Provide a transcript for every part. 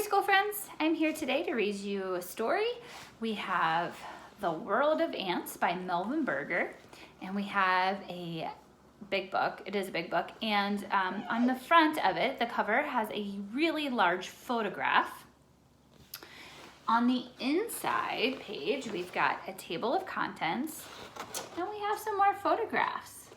preschool friends, I'm here today to read you a story. We have The World of Ants by Melvin Berger, and we have a big book. It is a big book, and on the front of it, the cover has a really large photograph. On the inside page, we've got a table of contents, and we have some more photographs.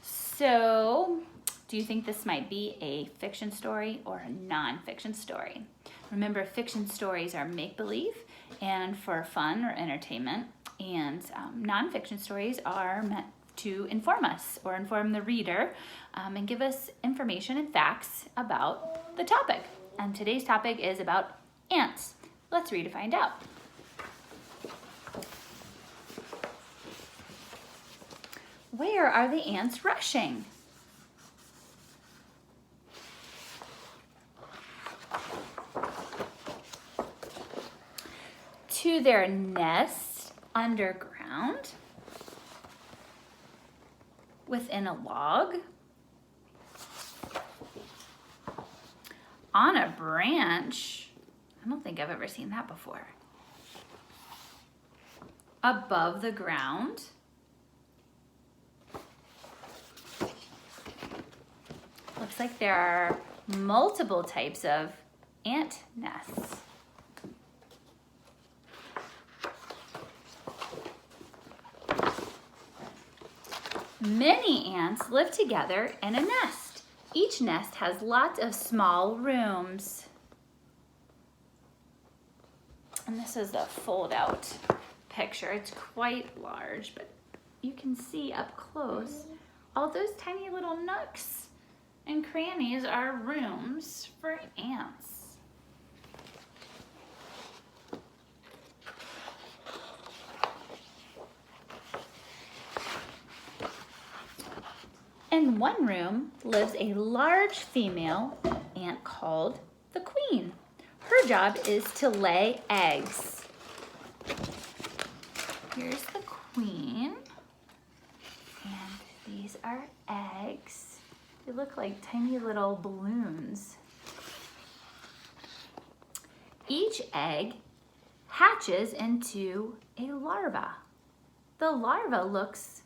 So, do you think this might be a fiction story or a non-fiction story? Remember, fiction stories are make-believe and for fun or entertainment, and non-fiction stories are meant to inform us or inform the reader and give us information and facts about the topic. And today's topic is about ants. Let's read to find out. Where are the ants rushing? To their nest underground, within a log, on a branch. I don't think I've ever seen that before. Above the ground. Looks like there are multiple types of ant nests. Many ants live together in a nest. Each nest has lots of small rooms. And this is a fold-out picture. It's quite large, but you can see up close all those tiny little nooks and crannies are rooms for ants. In one room lives a large female ant called the queen. Her job is to lay eggs. Here's the queen, and these are eggs. They look like tiny little balloons. Each egg hatches into a larva. The larva looks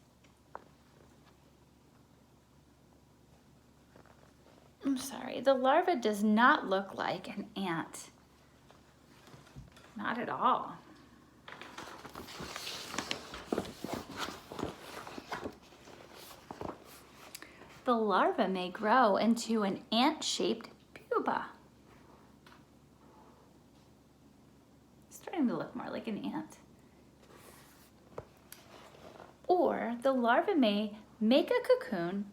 the larva does not look like an ant. Not at all. The larva may grow into an ant-shaped pupa. It's starting to look more like an ant. Or the larva may make a cocoon.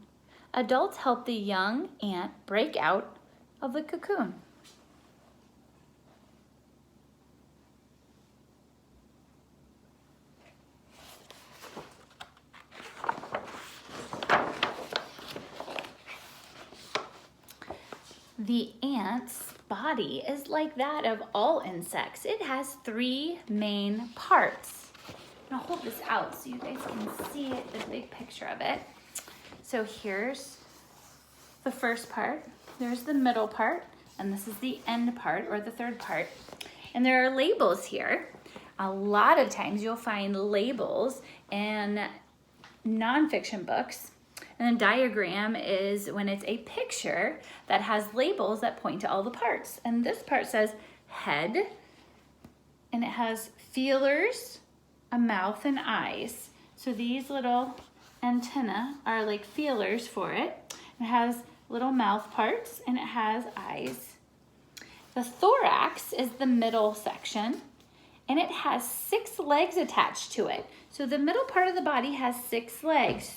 Adults help the young ant break out of the cocoon. The ant's body is like that of all insects. It has three main parts. I'm gonna hold this out so you guys can see the big picture of it. So here's the first part, there's the middle part, and this is the end part, or the third part. And there are labels here. A lot of times you'll find labels in nonfiction books. And a diagram is when it's a picture that has labels that point to all the parts. And this part says head, and it has feelers, a mouth, and eyes. So these little antennae are like feelers for it. It has little mouth parts and it has eyes. The thorax is the middle section, and it has 6 legs attached to it. So the middle part of the body has 6 legs.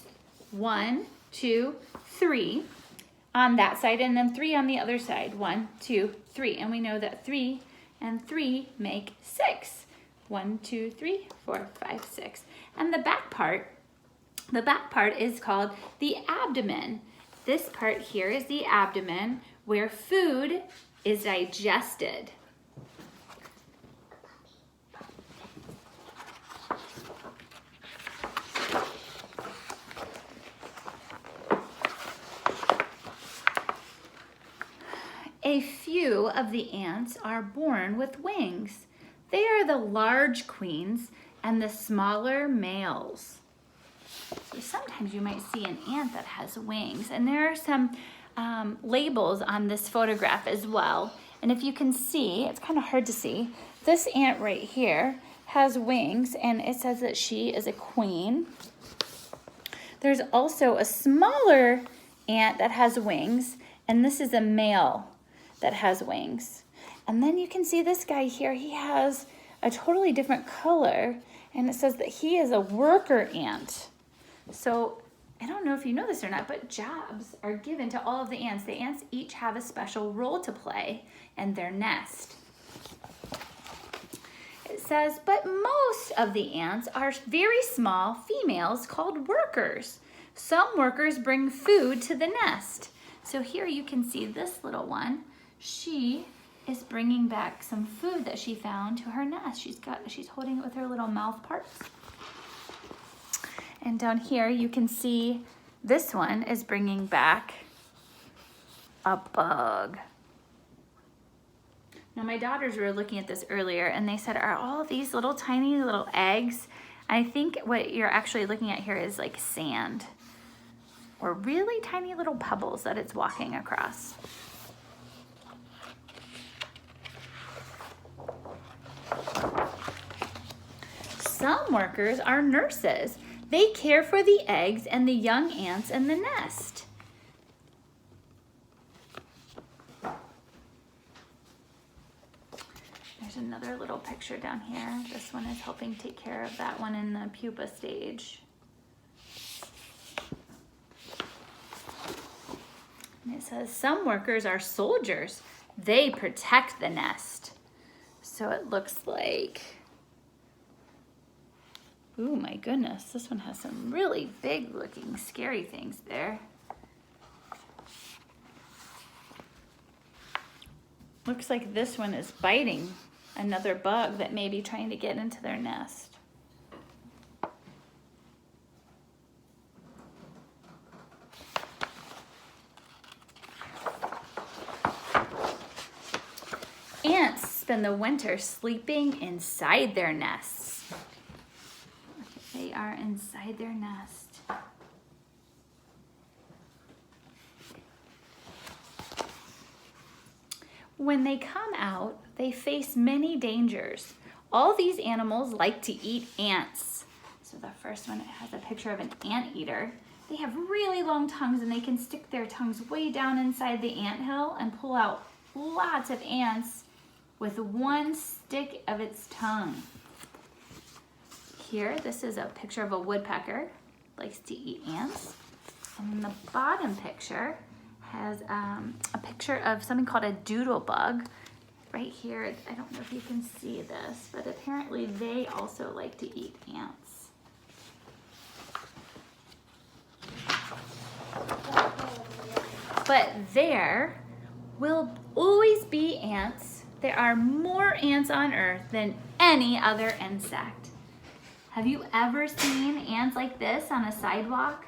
1, 2, 3 on that side, and then 3 on the other side. 1, 2, 3. And we know that 3 and 3 make 6. 1, 2, 3, 4, 5, 6. And the back part is called the abdomen. This part here is the abdomen where food is digested. A few of the ants are born with wings. They are the large queens and the smaller males. So sometimes you might see an ant that has wings, and there are some labels on this photograph as well. And if you can see, it's kind of hard to see, this ant right here has wings, and it says that she is a queen. There's also a smaller ant that has wings, and this is a male that has wings. And then you can see this guy here, he has a totally different color, and it says that he is a worker ant. So I don't know if you know this or not, but jobs are given to all of the ants. The ants each have a special role to play in their nest. It says, but most of the ants are very small females called workers. Some workers bring food to the nest. So here you can see this little one. She is bringing back some food that she found to her nest. She's holding it with her little mouth parts. And down here you can see this one is bringing back a bug. Now my daughters were looking at this earlier, and they said, are all these little tiny little eggs? I think what you're actually looking at here is like sand, or really tiny little pebbles that it's walking across. Some workers are nurses. They care for the eggs and the young ants in the nest. There's another little picture down here. This one is helping take care of that one in the pupa stage. And it says, some workers are soldiers. They protect the nest. So it looks like, oh my goodness, this one has some really big looking scary things there. Looks like this one is biting another bug that may be trying to get into their nest. Ants spend the winter sleeping inside their nests. They are inside their nest. When they come out, they face many dangers. All these animals like to eat ants. So the first one, it has a picture of an anteater. They have really long tongues, and they can stick their tongues way down inside the anthill and pull out lots of ants with one stick of its tongue. Here, this is a picture of a woodpecker, likes to eat ants. And then the bottom picture has a picture of something called a doodle bug. Right here, I don't know if you can see this, but apparently they also like to eat ants. But there will always be ants. There are more ants on Earth than any other insect. Have you ever seen ants like this on a sidewalk?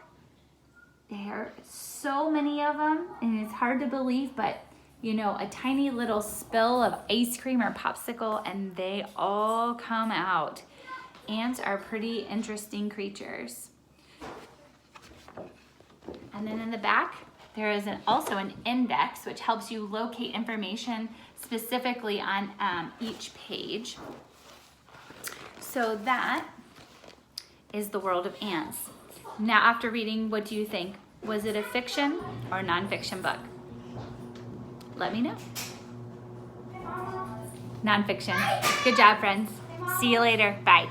There are so many of them, and it's hard to believe, but you know, a tiny little spill of ice cream or popsicle and they all come out. Ants are pretty interesting creatures. And then in the back, there is also an index which helps you locate information specifically on each page. So that is the world of ants. Now, after reading, what do you think? Was it a fiction or nonfiction book? Let me know. Nonfiction. Good job, friends. See you later. Bye.